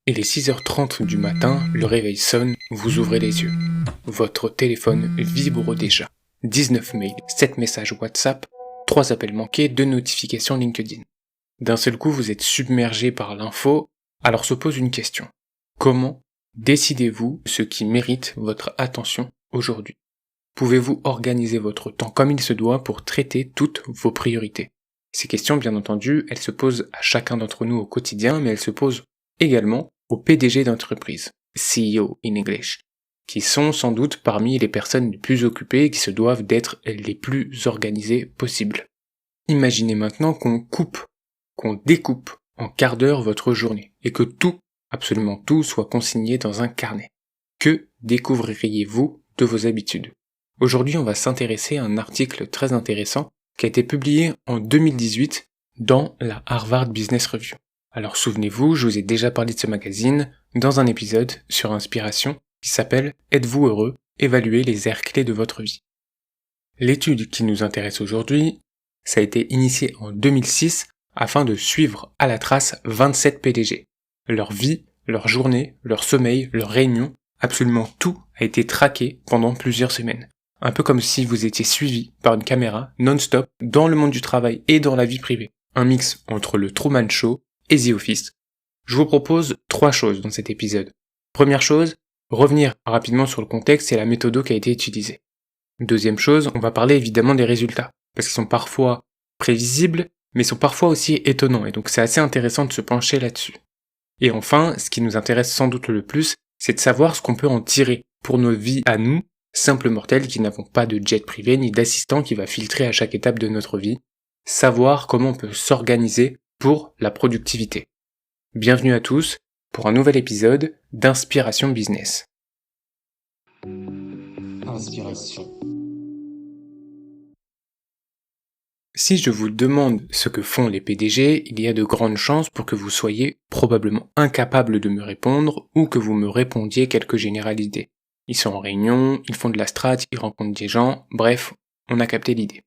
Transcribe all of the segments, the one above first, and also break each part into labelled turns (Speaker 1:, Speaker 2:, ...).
Speaker 1: Il est 6h30 du matin, le réveil sonne, vous ouvrez les yeux. Votre téléphone vibre déjà. 19 mails, 7 messages WhatsApp, 3 appels manqués, 2 notifications LinkedIn. D'un seul coup, vous êtes submergé par l'info, alors se pose une question. Comment décidez-vous ce qui mérite votre attention aujourd'hui ? Pouvez-vous organiser votre temps comme il se doit pour traiter toutes vos priorités ? Ces questions, bien entendu, elles se posent à chacun d'entre nous au quotidien, mais elles se posent également aux PDG d'entreprise, CEO in English, qui sont sans doute parmi les personnes les plus occupées et qui se doivent d'être les plus organisées possibles. Imaginez maintenant qu'on découpe en quart d'heure votre journée et que tout, absolument tout, soit consigné dans un carnet. Que découvririez-vous de vos habitudes ? Aujourd'hui, on va s'intéresser à un article très intéressant qui a été publié en 2018 dans la Harvard Business Review. Alors souvenez-vous, je vous ai déjà parlé de ce magazine dans un épisode sur Inspiration qui s'appelle « Êtes-vous heureux ? Évaluez les aires clés de votre vie ». L'étude qui nous intéresse aujourd'hui, ça a été initié en 2006 afin de suivre à la trace 27 PDG. Leur vie, leur journée, leur sommeil, leurs réunions, absolument tout a été traqué pendant plusieurs semaines. Un peu comme si vous étiez suivi par une caméra non-stop dans le monde du travail et dans la vie privée. Un mix entre le Truman Show et The Office. Je vous propose 3 choses dans cet épisode. Première chose, revenir rapidement sur le contexte et la méthode qui a été utilisée. Deuxième chose, on va parler évidemment des résultats, parce qu'ils sont parfois prévisibles, mais sont parfois aussi étonnants, et donc c'est assez intéressant de se pencher là-dessus. Et enfin, ce qui nous intéresse sans doute le plus, c'est de savoir ce qu'on peut en tirer pour nos vies à nous, simples mortels qui n'avons pas de jet privé ni d'assistant qui va filtrer à chaque étape de notre vie, savoir comment on peut s'organiser pour la productivité. Bienvenue à tous pour un nouvel épisode d'Inspiration Business. Inspiration. Si je vous demande ce que font les PDG, il y a de grandes chances pour que vous soyez probablement incapable de me répondre ou que vous me répondiez quelques généralités. Ils sont en réunion, ils font de la strat, ils rencontrent des gens, bref, on a capté l'idée.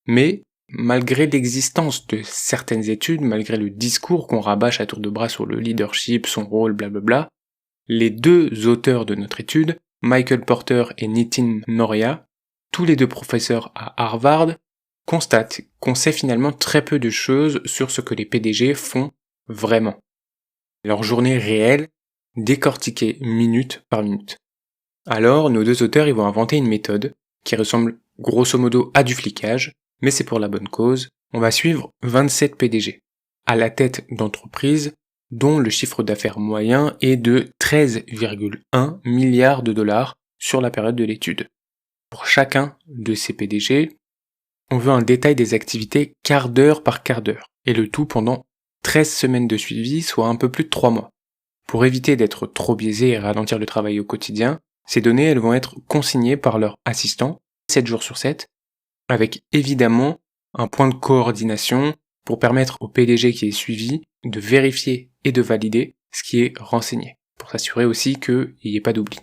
Speaker 1: Mais, malgré l'existence de certaines études, malgré le discours qu'on rabâche à tour de bras sur le leadership, son rôle, blablabla, les 2 auteurs de notre étude, Michael Porter et Nitin Nohria, tous les 2 professeurs à Harvard, constatent qu'on sait finalement très peu de choses sur ce que les PDG font vraiment. Leur journée réelle, décortiquée minute par minute. Alors, nos 2 auteurs, ils vont inventer une méthode qui ressemble grosso modo à du flicage, mais c'est pour la bonne cause. On va suivre 27 PDG, à la tête d'entreprises dont le chiffre d'affaires moyen est de 13,1 milliards de dollars sur la période de l'étude. Pour chacun de ces PDG, on veut un détail des activités quart d'heure par quart d'heure, et le tout pendant 13 semaines de suivi, soit un peu plus de 3 mois. Pour éviter d'être trop biaisé et ralentir le travail au quotidien, ces données elles vont être consignées par leur assistant, 7 jours sur 7, avec évidemment un point de coordination pour permettre au PDG qui est suivi de vérifier et de valider ce qui est renseigné, pour s'assurer aussi qu'il n'y ait pas d'oubli.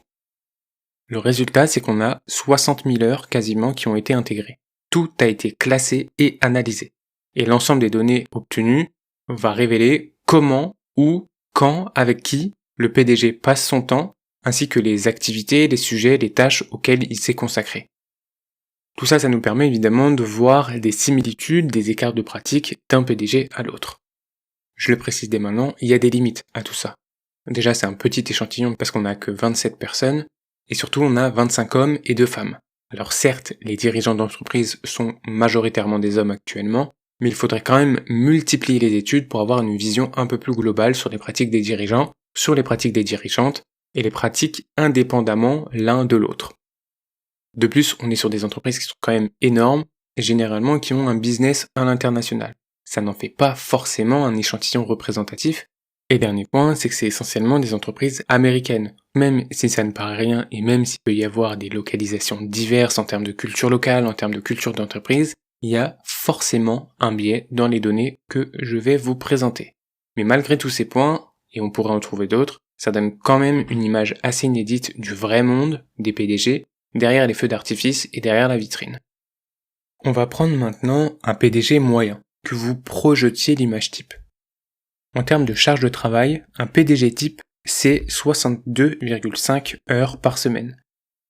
Speaker 1: Le résultat, c'est qu'on a 60 000 heures quasiment qui ont été intégrées. Tout a été classé et analysé. Et l'ensemble des données obtenues va révéler comment, où, quand, avec qui le PDG passe son temps, ainsi que les activités, les sujets, les tâches auxquelles il s'est consacré. Tout ça, ça nous permet évidemment de voir des similitudes, des écarts de pratique d'un PDG à l'autre. Je le précise dès maintenant, il y a des limites à tout ça. Déjà, c'est un petit échantillon parce qu'on n'a que 27 personnes, et surtout on a 25 hommes et 2 femmes. Alors certes, les dirigeants d'entreprise sont majoritairement des hommes actuellement, mais il faudrait quand même multiplier les études pour avoir une vision un peu plus globale sur les pratiques des dirigeants, sur les pratiques des dirigeantes, et les pratiques indépendamment l'un de l'autre. De plus, on est sur des entreprises qui sont quand même énormes, et généralement qui ont un business à l'international. Ça n'en fait pas forcément un échantillon représentatif. Et dernier point, c'est que c'est essentiellement des entreprises américaines. Même si ça ne paraît rien, et même s'il peut y avoir des localisations diverses en termes de culture locale, en termes de culture d'entreprise, il y a forcément un biais dans les données que je vais vous présenter. Mais malgré tous ces points, et on pourrait en trouver d'autres, ça donne quand même une image assez inédite du vrai monde des PDG, derrière les feux d'artifice et derrière la vitrine. On va prendre maintenant un PDG moyen, que vous projetiez l'image type. En termes de charge de travail, un PDG type, c'est 62,5 heures par semaine.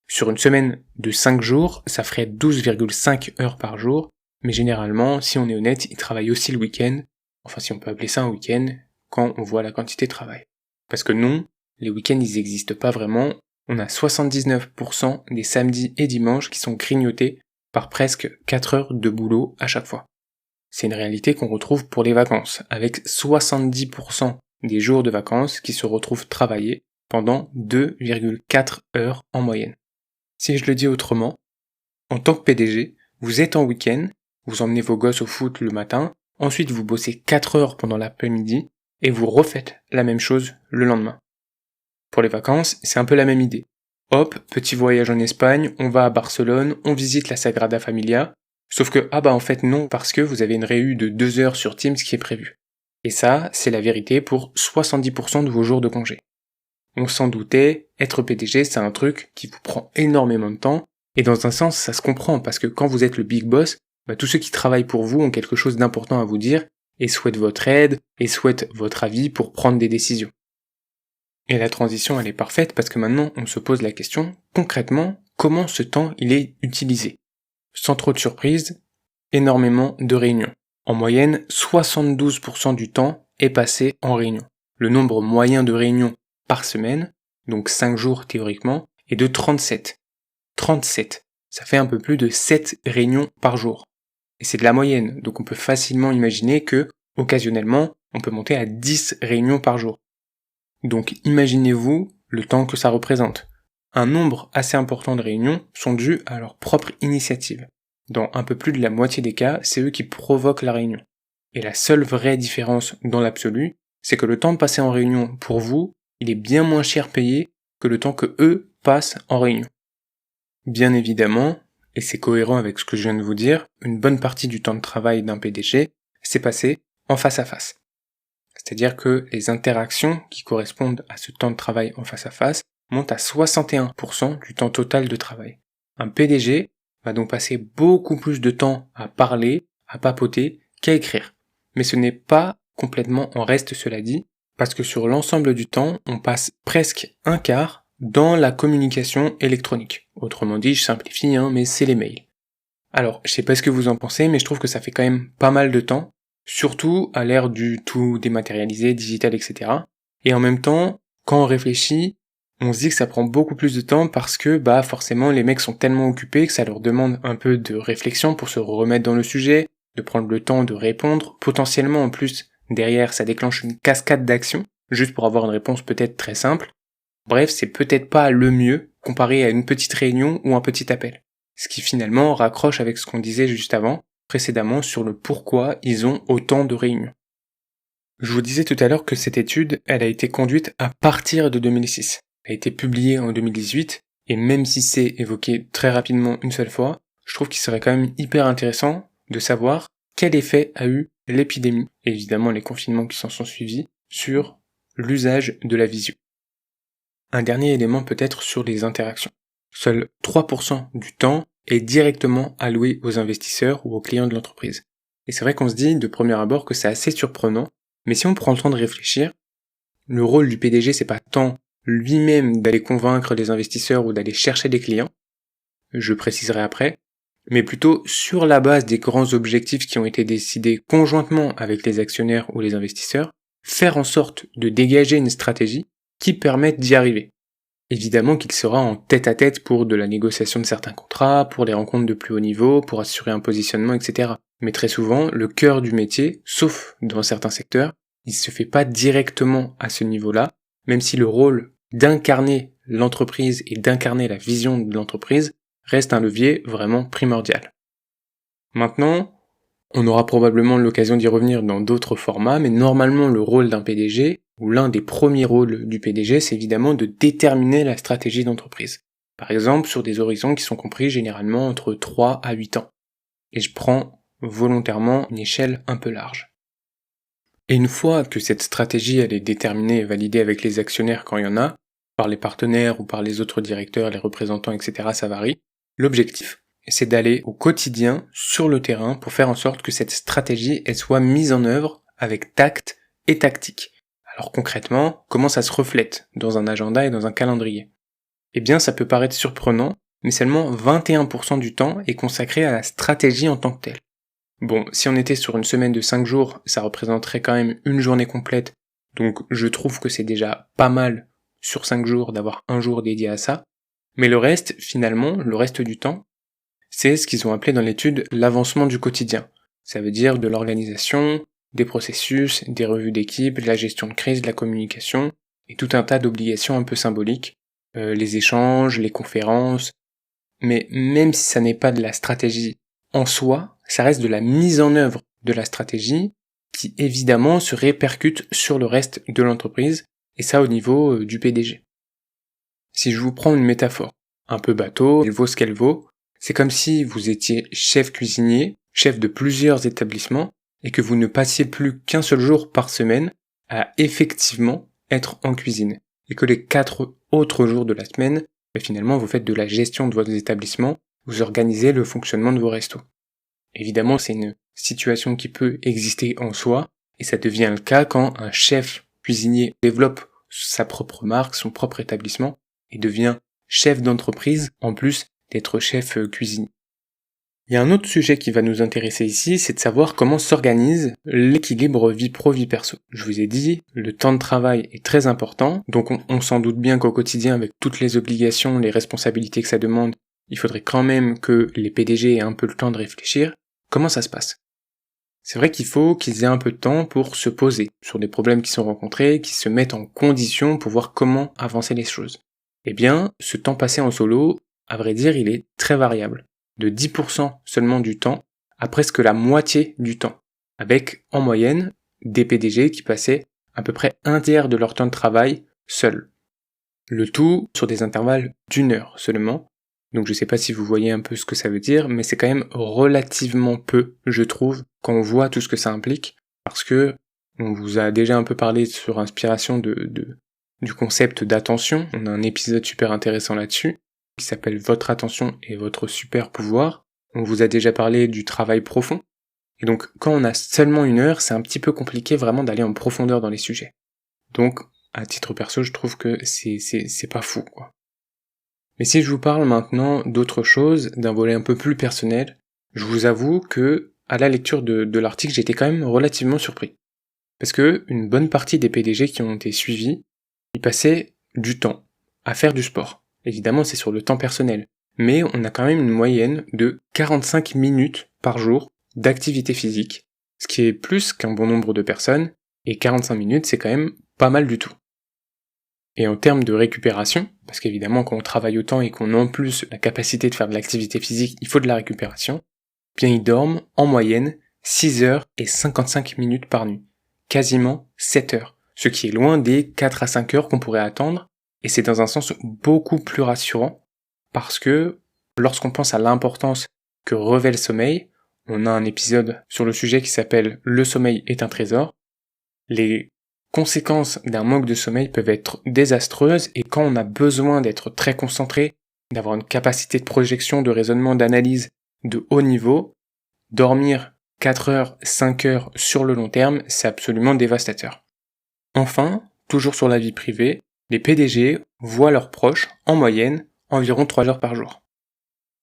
Speaker 1: Sur une semaine de 5 jours, ça ferait 12,5 heures par jour, mais généralement, si on est honnête, il travaille aussi le week-end, enfin si on peut appeler ça un week-end, quand on voit la quantité de travail. Parce que non, les week-ends ils n'existent pas vraiment, on a 79% des samedis et dimanches qui sont grignotés par presque 4 heures de boulot à chaque fois. C'est une réalité qu'on retrouve pour les vacances, avec 70% des jours de vacances qui se retrouvent travaillés pendant 2,4 heures en moyenne. Si je le dis autrement, en tant que PDG, vous êtes en week-end, vous emmenez vos gosses au foot le matin, ensuite vous bossez 4 heures pendant l'après-midi, et vous refaites la même chose le lendemain. Pour les vacances, c'est un peu la même idée. Hop, petit voyage en Espagne, on va à Barcelone, on visite la Sagrada Familia, sauf que, en fait non, parce que vous avez une réu de 2 heures sur Teams qui est prévue. Et ça, c'est la vérité pour 70% de vos jours de congé. On s'en doutait, être PDG, c'est un truc qui vous prend énormément de temps, et dans un sens, ça se comprend, parce que quand vous êtes le big boss, tous ceux qui travaillent pour vous ont quelque chose d'important à vous dire, et souhaitent votre aide, et souhaitent votre avis pour prendre des décisions. Et la transition, elle est parfaite, parce que maintenant, on se pose la question, concrètement, comment ce temps, il est utilisé? Sans trop de surprise, énormément de réunions. En moyenne, 72% du temps est passé en réunion. Le nombre moyen de réunions par semaine, donc 5 jours théoriquement, est de 37. 37, ça fait un peu plus de 7 réunions par jour. Et c'est de la moyenne, donc on peut facilement imaginer que, occasionnellement, on peut monter à 10 réunions par jour. Donc imaginez-vous le temps que ça représente. Un nombre assez important de réunions sont dues à leur propre initiative. Dans un peu plus de la moitié des cas, c'est eux qui provoquent la réunion. Et la seule vraie différence dans l'absolu, c'est que le temps passé en réunion pour vous, il est bien moins cher payé que le temps que eux passent en réunion. Bien évidemment, et c'est cohérent avec ce que je viens de vous dire, une bonne partie du temps de travail d'un PDG, c'est passé en face à face. C'est-à-dire que les interactions qui correspondent à ce temps de travail en face à face montent à 61% du temps total de travail. Un PDG va donc passer beaucoup plus de temps à parler, à papoter, qu'à écrire. Mais ce n'est pas complètement en reste, cela dit, parce que sur l'ensemble du temps, on passe presque un quart dans la communication électronique. Autrement dit, je simplifie, mais c'est les mails. Alors, je sais pas ce que vous en pensez, mais je trouve que ça fait quand même pas mal de temps, surtout à l'ère du tout dématérialisé, digital, etc. Et en même temps, quand on réfléchit, on se dit que ça prend beaucoup plus de temps parce que, forcément, les mecs sont tellement occupés que ça leur demande un peu de réflexion pour se remettre dans le sujet, de prendre le temps de répondre. Potentiellement, en plus, derrière, ça déclenche une cascade d'actions, juste pour avoir une réponse peut-être très simple. Bref, c'est peut-être pas le mieux comparé à une petite réunion ou un petit appel. Ce qui finalement raccroche avec ce qu'on disait juste avant, précédemment, sur le pourquoi ils ont autant de réunions. Je vous disais tout à l'heure que cette étude, elle a été conduite à partir de 2006. Elle a été publiée en 2018, et même si c'est évoqué très rapidement une seule fois, je trouve qu'il serait quand même hyper intéressant de savoir quel effet a eu l'épidémie, et évidemment les confinements qui s'en sont suivis, sur l'usage de la visio. Un dernier élément peut-être sur les interactions. Seuls 3% du temps est directement alloué aux investisseurs ou aux clients de l'entreprise. Et c'est vrai qu'on se dit de premier abord que c'est assez surprenant, mais si on prend le temps de réfléchir, le rôle du PDG c'est pas tant lui-même d'aller convaincre les investisseurs ou d'aller chercher des clients, je préciserai après, mais plutôt sur la base des grands objectifs qui ont été décidés conjointement avec les actionnaires ou les investisseurs, faire en sorte de dégager une stratégie qui permette d'y arriver. Évidemment qu'il sera en tête-à-tête pour de la négociation de certains contrats, pour les rencontres de plus haut niveau, pour assurer un positionnement, etc. Mais très souvent, le cœur du métier, sauf dans certains secteurs, il se fait pas directement à ce niveau-là, même si le rôle d'incarner l'entreprise et d'incarner la vision de l'entreprise reste un levier vraiment primordial. Maintenant, on aura probablement l'occasion d'y revenir dans d'autres formats, mais normalement le rôle d'un PDG, ou l'un des premiers rôles du PDG, c'est évidemment de déterminer la stratégie d'entreprise. Par exemple, sur des horizons qui sont compris généralement entre 3 à 8 ans. Et je prends volontairement une échelle un peu large. Et une fois que cette stratégie elle est déterminée et validée avec les actionnaires quand il y en a, par les partenaires ou par les autres directeurs, les représentants, etc., ça varie, l'objectif, c'est d'aller au quotidien sur le terrain pour faire en sorte que cette stratégie elle soit mise en œuvre avec tact et tactique. Alors concrètement, comment ça se reflète dans un agenda et dans un calendrier? Eh bien, ça peut paraître surprenant, mais seulement 21% du temps est consacré à la stratégie en tant que telle. Bon, si on était sur une semaine de 5 jours, ça représenterait quand même une journée complète, donc je trouve que c'est déjà pas mal sur 5 jours d'avoir un jour dédié à ça. Mais le reste, finalement, le reste du temps, c'est ce qu'ils ont appelé dans l'étude l'avancement du quotidien. Ça veut dire de l'organisation, des processus, des revues d'équipe, de la gestion de crise, de la communication, et tout un tas d'obligations un peu symboliques, les échanges, les conférences. Mais même si ça n'est pas de la stratégie en soi, ça reste de la mise en œuvre de la stratégie qui évidemment se répercute sur le reste de l'entreprise, et ça au niveau du PDG. Si je vous prends une métaphore, un peu bateau, elle vaut ce qu'elle vaut, c'est comme si vous étiez chef cuisinier, chef de plusieurs établissements, et que vous ne passiez plus qu'un seul jour par semaine à effectivement être en cuisine, et que les 4 autres jours de la semaine, finalement vous faites de la gestion de vos établissements, vous organisez le fonctionnement de vos restos. Évidemment, c'est une situation qui peut exister en soi, et ça devient le cas quand un chef cuisinier développe sa propre marque, son propre établissement, et devient chef d'entreprise, en plus d'être chef cuisinier. Il y a un autre sujet qui va nous intéresser ici, c'est de savoir comment s'organise l'équilibre vie pro-vie perso. Je vous ai dit, le temps de travail est très important, donc on s'en doute bien qu'au quotidien, avec toutes les obligations, les responsabilités que ça demande, il faudrait quand même que les PDG aient un peu le temps de réfléchir. Comment ça se passe? C'est vrai qu'il faut qu'ils aient un peu de temps pour se poser sur des problèmes qui sont rencontrés, qu'ils se mettent en condition pour voir comment avancer les choses. Eh bien, ce temps passé en solo, à vrai dire, il est très variable. De 10% seulement du temps à presque la moitié du temps, avec en moyenne des PDG qui passaient à peu près un tiers de leur temps de travail seuls. Le tout sur des intervalles d'1 heure seulement. Donc je sais pas si vous voyez un peu ce que ça veut dire, mais c'est quand même relativement peu, je trouve, quand on voit tout ce que ça implique, parce que on vous a déjà un peu parlé sur inspiration du concept d'attention. On a un épisode super intéressant là-dessus, qui s'appelle Votre attention et votre super pouvoir. On vous a déjà parlé du travail profond. Et donc, quand on a seulement 1 heure, c'est un petit peu compliqué vraiment d'aller en profondeur dans les sujets. Donc, à titre perso, je trouve que c'est pas fou, quoi. Mais si je vous parle maintenant d'autre chose, d'un volet un peu plus personnel, je vous avoue que, à la lecture de l'article, j'étais quand même relativement surpris. Parce que une bonne partie des PDG qui ont été suivis, ils passaient du temps à faire du sport. Évidemment, c'est sur le temps personnel. Mais on a quand même une moyenne de 45 minutes par jour d'activité physique, ce qui est plus qu'un bon nombre de personnes, et 45 minutes, c'est quand même pas mal du tout. Et en termes de récupération, parce qu'évidemment quand on travaille autant et qu'on a en plus la capacité de faire de l'activité physique, il faut de la récupération, bien ils dorment en moyenne 6 heures et 55 minutes par nuit. Quasiment 7 heures. Ce qui est loin des 4 à 5 heures qu'on pourrait attendre, et c'est dans un sens beaucoup plus rassurant, parce que lorsqu'on pense à l'importance que revêt le sommeil, on a un épisode sur le sujet qui s'appelle Le sommeil est un trésor. Les conséquences d'un manque de sommeil peuvent être désastreuses, et quand on a besoin d'être très concentré, d'avoir une capacité de projection, de raisonnement, d'analyse de haut niveau, dormir 4 heures, 5 heures sur le long terme, c'est absolument dévastateur. Enfin, toujours sur la vie privée, les PDG voient leurs proches, en moyenne, environ 3 heures par jour.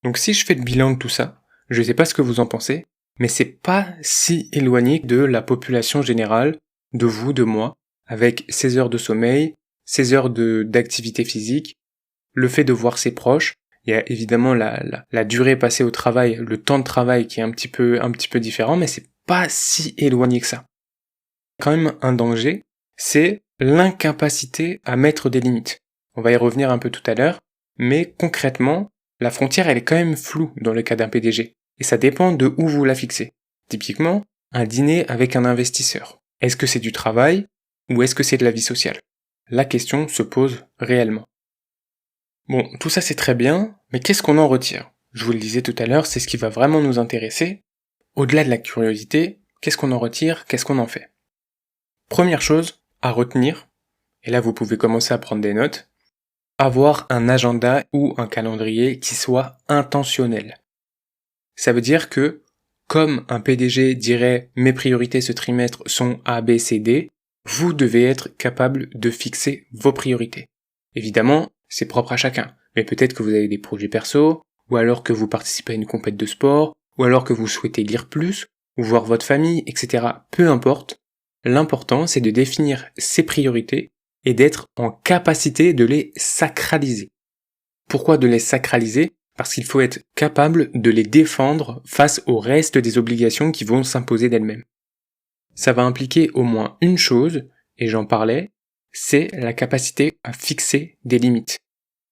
Speaker 1: Donc si je fais le bilan de tout ça, je sais pas ce que vous en pensez, mais c'est pas si éloigné de la population générale, de vous, de moi, avec 16 heures de sommeil, 16 heures d'activité physique, le fait de voir ses proches, il y a évidemment la durée passée au travail, le temps de travail qui est un petit peu différent, mais c'est pas si éloigné que ça. Quand même un danger, c'est l'incapacité à mettre des limites. On va y revenir un peu tout à l'heure, mais concrètement, la frontière elle est quand même floue dans le cas d'un PDG, et ça dépend de où vous la fixez. Typiquement, un dîner avec un investisseur. Est-ce que c'est du travail ou est-ce que c'est de la vie sociale? La question se pose réellement. Bon, tout ça c'est très bien, mais qu'est-ce qu'on en retire? Je vous le disais tout à l'heure, c'est ce qui va vraiment nous intéresser. Au-delà de la curiosité, qu'est-ce qu'on en retire? Qu'est-ce qu'on en fait? Première chose à retenir, et là vous pouvez commencer à prendre des notes, avoir un agenda ou un calendrier qui soit intentionnel. Ça veut dire que, comme un PDG dirait mes priorités ce trimestre sont A, B, C, D, vous devez être capable de fixer vos priorités. Évidemment, c'est propre à chacun, mais peut-être que vous avez des projets perso, ou alors que vous participez à une compète de sport, ou alors que vous souhaitez lire plus, ou voir votre famille, etc. Peu importe, l'important c'est de définir ces priorités et d'être en capacité de les sacraliser. Pourquoi de les sacraliser ? Parce qu'il faut être capable de les défendre face au reste des obligations qui vont s'imposer d'elles-mêmes. Ça va impliquer au moins une chose, et j'en parlais, c'est la capacité à fixer des limites.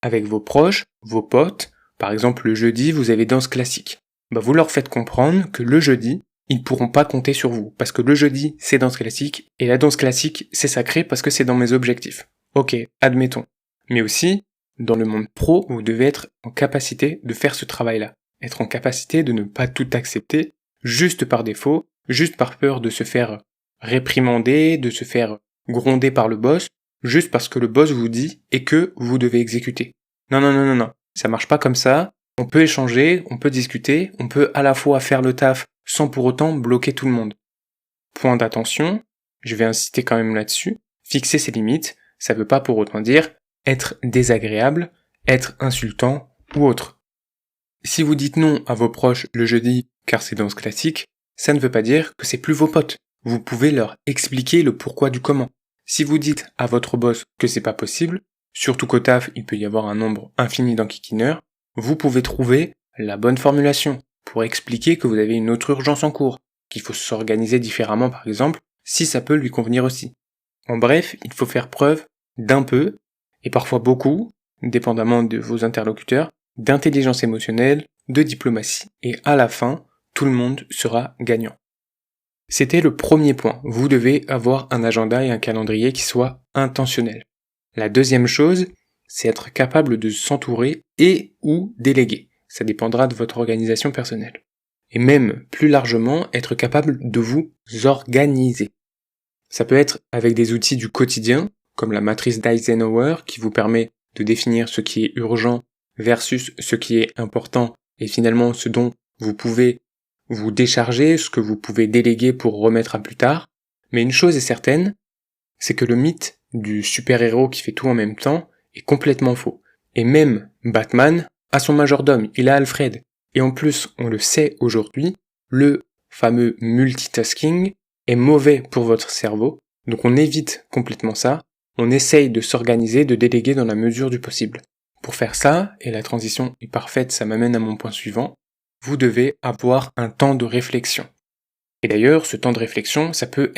Speaker 1: Avec vos proches, vos potes, par exemple le jeudi vous avez danse classique. Vous leur faites comprendre que le jeudi, ils pourront pas compter sur vous, parce que le jeudi c'est danse classique, et la danse classique c'est sacré parce que c'est dans mes objectifs. Ok, admettons. Mais aussi, dans le monde pro, vous devez être en capacité de faire ce travail-là. Être en capacité de ne pas tout accepter, juste par défaut, juste par peur de se faire réprimander, de se faire gronder par le boss, juste parce que le boss vous dit et que vous devez exécuter. Non, ça marche pas comme ça. On peut échanger, on peut discuter, on peut à la fois faire le taf sans pour autant bloquer tout le monde. Point d'attention, je vais insister quand même là-dessus, fixer ses limites, ça veut pas pour autant dire être désagréable, être insultant ou autre. Si vous dites non à vos proches le jeudi car c'est danse classique, ça ne veut pas dire que c'est plus vos potes. Vous pouvez leur expliquer le pourquoi du comment. Si vous dites à votre boss que c'est pas possible, surtout qu'au taf il peut y avoir un nombre infini d'enquiquineurs, vous pouvez trouver la bonne formulation pour expliquer que vous avez une autre urgence en cours, qu'il faut s'organiser différemment par exemple, si ça peut lui convenir aussi. En bref, il faut faire preuve d'un peu, et parfois beaucoup, dépendamment de vos interlocuteurs, d'intelligence émotionnelle, de diplomatie, et à la fin, tout le monde sera gagnant. C'était le premier point, vous devez avoir un agenda et un calendrier qui soient intentionnels. La deuxième chose, c'est être capable de s'entourer et ou déléguer. Ça dépendra de votre organisation personnelle. Et même plus largement, être capable de vous organiser. Ça peut être avec des outils du quotidien, comme la matrice d'Eisenhower, qui vous permet de définir ce qui est urgent versus ce qui est important, et finalement ce dont vous pouvez vous décharger, ce que vous pouvez déléguer pour remettre à plus tard. Mais une chose est certaine, c'est que le mythe du super-héros qui fait tout en même temps est complètement faux. Et même Batman a son majordome, il a Alfred. Et en plus, on le sait aujourd'hui, le fameux multitasking est mauvais pour votre cerveau, donc on évite complètement ça, on essaye de s'organiser, de déléguer dans la mesure du possible. Pour faire ça, et la transition est parfaite, ça m'amène à mon point suivant, vous devez avoir un temps de réflexion. Et d'ailleurs, ce temps de réflexion, ça peut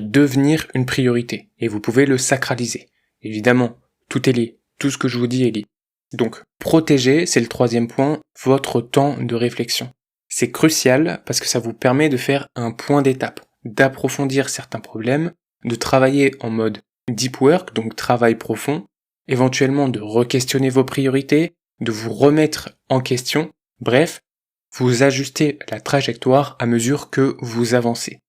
Speaker 1: devenir une priorité, et vous pouvez le sacraliser. Évidemment, tout est lié, tout ce que je vous dis est lié. Donc, protéger, c'est le troisième point, votre temps de réflexion. C'est crucial parce que ça vous permet de faire un point d'étape, d'approfondir certains problèmes, de travailler en mode deep work, donc travail profond, éventuellement de re-questionner vos priorités, de vous remettre en question, bref, vous ajustez la trajectoire à mesure que vous avancez.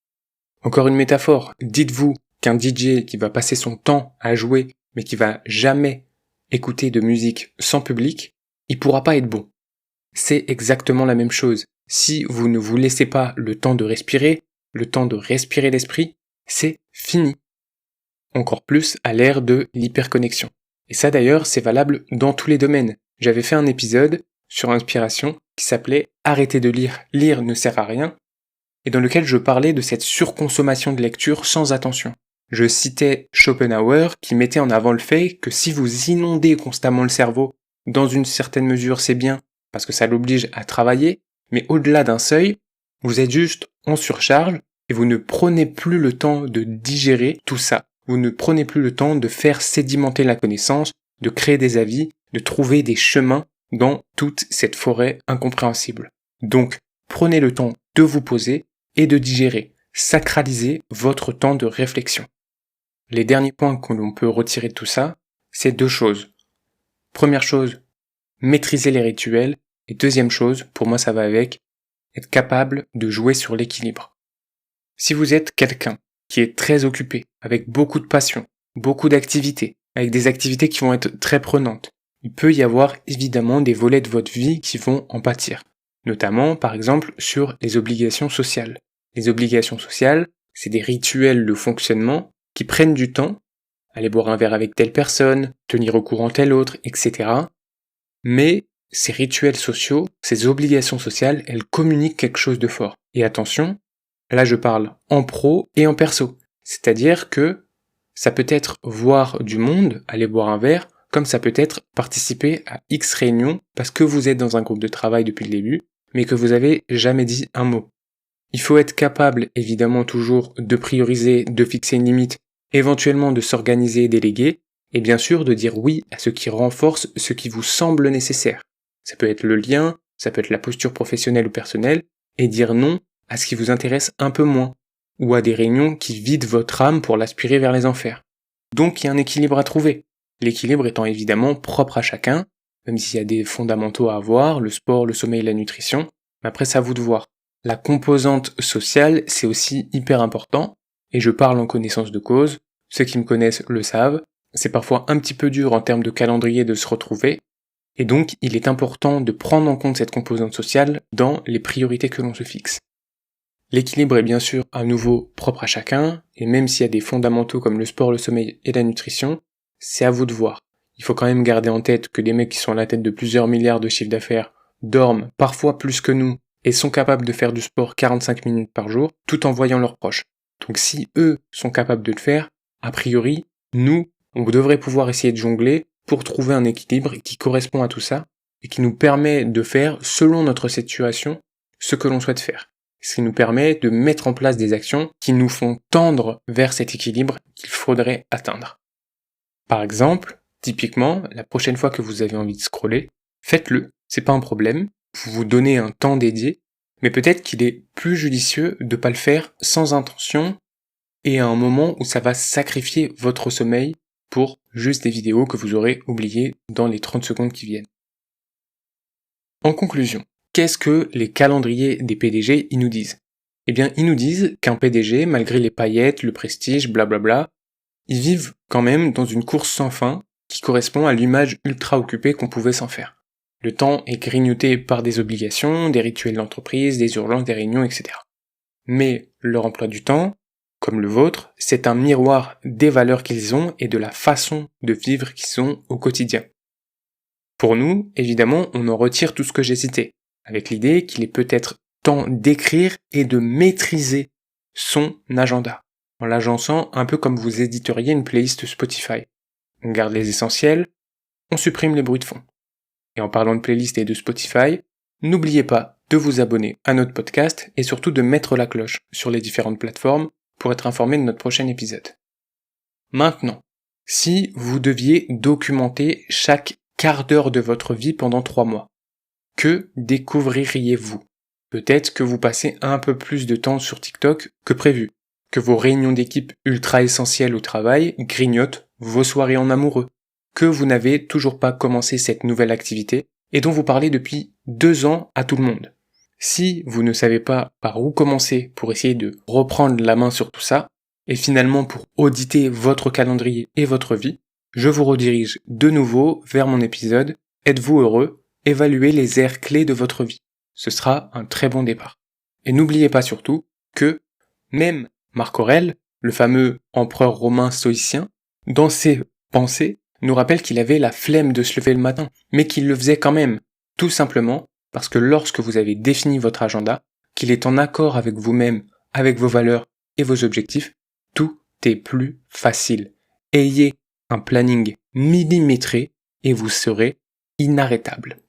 Speaker 1: Encore une métaphore, dites-vous qu'un DJ qui va passer son temps à jouer, mais qui va jamais écouter de musique sans public, il pourra pas être bon. C'est exactement la même chose. Si vous ne vous laissez pas le temps de respirer l'esprit, c'est fini. Encore plus à l'ère de l'hyperconnexion. Et ça d'ailleurs, c'est valable dans tous les domaines. J'avais fait un épisode sur l'inspiration qui s'appelait « Arrêtez de lire, lire ne sert à rien » et dans lequel je parlais de cette surconsommation de lecture sans attention. Je citais Schopenhauer qui mettait en avant le fait que si vous inondez constamment le cerveau, dans une certaine mesure c'est bien, parce que ça l'oblige à travailler, mais au-delà d'un seuil, vous êtes juste en surcharge et vous ne prenez plus le temps de digérer tout ça. Vous ne prenez plus le temps de faire sédimenter la connaissance, de créer des avis, de trouver des chemins dans toute cette forêt incompréhensible. Donc, prenez le temps de vous poser et de digérer. Sacralisez votre temps de réflexion. Les derniers points que l'on peut retirer de tout ça, c'est deux choses. Première chose, maîtriser les rituels. Et deuxième chose, pour moi ça va avec, être capable de jouer sur l'équilibre. Si vous êtes quelqu'un qui est très occupé, avec beaucoup de passion, beaucoup d'activités, avec des activités qui vont être très prenantes, il peut y avoir évidemment des volets de votre vie qui vont en pâtir. Notamment, par exemple, sur les obligations sociales. Les obligations sociales, c'est des rituels de fonctionnement qui prennent du temps, aller boire un verre avec telle personne, tenir au courant telle autre, etc. Mais ces rituels sociaux, ces obligations sociales, elles communiquent quelque chose de fort. Et attention, là je parle en pro et en perso. C'est-à-dire que ça peut être voir du monde, aller boire un verre, comme ça peut être participer à X réunions parce que vous êtes dans un groupe de travail depuis le début, mais que vous avez jamais dit un mot. Il faut être capable, évidemment, toujours de prioriser, de fixer une limite, éventuellement de s'organiser et déléguer, et bien sûr de dire oui à ce qui renforce ce qui vous semble nécessaire. Ça peut être le lien, ça peut être la posture professionnelle ou personnelle, et dire non à ce qui vous intéresse un peu moins, ou à des réunions qui vident votre âme pour l'aspirer vers les enfers. Donc il y a un équilibre à trouver. L'équilibre étant évidemment propre à chacun, même s'il y a des fondamentaux à avoir, le sport, le sommeil, la nutrition, mais après c'est à vous de voir. La composante sociale, c'est aussi hyper important, et je parle en connaissance de cause, ceux qui me connaissent le savent, c'est parfois un petit peu dur en termes de calendrier de se retrouver, et donc il est important de prendre en compte cette composante sociale dans les priorités que l'on se fixe. L'équilibre est bien sûr à nouveau propre à chacun, et même s'il y a des fondamentaux comme le sport, le sommeil et la nutrition, c'est à vous de voir. Il faut quand même garder en tête que des mecs qui sont à la tête de plusieurs milliards de chiffres d'affaires dorment parfois plus que nous et sont capables de faire du sport 45 minutes par jour tout en voyant leurs proches. Donc si eux sont capables de le faire, a priori, nous, on devrait pouvoir essayer de jongler pour trouver un équilibre qui correspond à tout ça et qui nous permet de faire, selon notre situation, ce que l'on souhaite faire. Ce qui nous permet de mettre en place des actions qui nous font tendre vers cet équilibre qu'il faudrait atteindre. Par exemple, typiquement, la prochaine fois que vous avez envie de scroller, faites-le, c'est pas un problème, vous vous donnez un temps dédié, mais peut-être qu'il est plus judicieux de pas le faire sans intention et à un moment où ça va sacrifier votre sommeil pour juste des vidéos que vous aurez oubliées dans les 30 secondes qui viennent. En conclusion, qu'est-ce que les calendriers des PDG ils nous disent ? Eh bien, ils nous disent qu'un PDG, malgré les paillettes, le prestige, blablabla, ils vivent quand même dans une course sans fin qui correspond à l'image ultra occupée qu'on pouvait s'en faire. Le temps est grignoté par des obligations, des rituels d'entreprise, des urgences, des réunions, etc. Mais leur emploi du temps, comme le vôtre, c'est un miroir des valeurs qu'ils ont et de la façon de vivre qu'ils ont au quotidien. Pour nous, évidemment, on en retire tout ce que j'ai cité, avec l'idée qu'il est peut-être temps d'écrire et de maîtriser son agenda, en l'agençant un peu comme vous éditeriez une playlist Spotify. On garde les essentiels, on supprime les bruits de fond. Et en parlant de playlist et de Spotify, n'oubliez pas de vous abonner à notre podcast et surtout de mettre la cloche sur les différentes plateformes pour être informé de notre prochain épisode. Maintenant, si vous deviez documenter chaque quart d'heure de votre vie pendant 3 mois, que découvririez-vous ? Peut-être que vous passez un peu plus de temps sur TikTok que prévu, que vos réunions d'équipe ultra essentielles au travail grignotent vos soirées en amoureux, que vous n'avez toujours pas commencé cette nouvelle activité et dont vous parlez depuis 2 ans à tout le monde. Si vous ne savez pas par où commencer pour essayer de reprendre la main sur tout ça, et finalement pour auditer votre calendrier et votre vie, je vous redirige de nouveau vers mon épisode « Êtes-vous heureux ? Évaluez les aires clés de votre vie ». Ce sera un très bon départ. Et n'oubliez pas surtout que même Marc Aurèle, le fameux empereur romain stoïcien, dans ses pensées, nous rappelle qu'il avait la flemme de se lever le matin, mais qu'il le faisait quand même, tout simplement parce que lorsque vous avez défini votre agenda, qu'il est en accord avec vous-même, avec vos valeurs et vos objectifs, tout est plus facile. Ayez un planning millimétré et vous serez inarrêtable.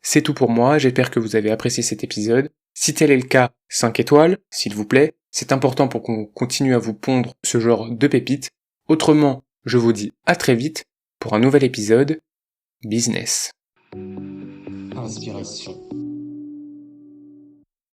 Speaker 1: C'est tout pour moi, j'espère que vous avez apprécié cet épisode. Si tel est le cas, 5 étoiles, s'il vous plaît, c'est important pour qu'on continue à vous pondre ce genre de pépites. Autrement, je vous dis à très vite pour un nouvel épisode Business.
Speaker 2: Inspiration.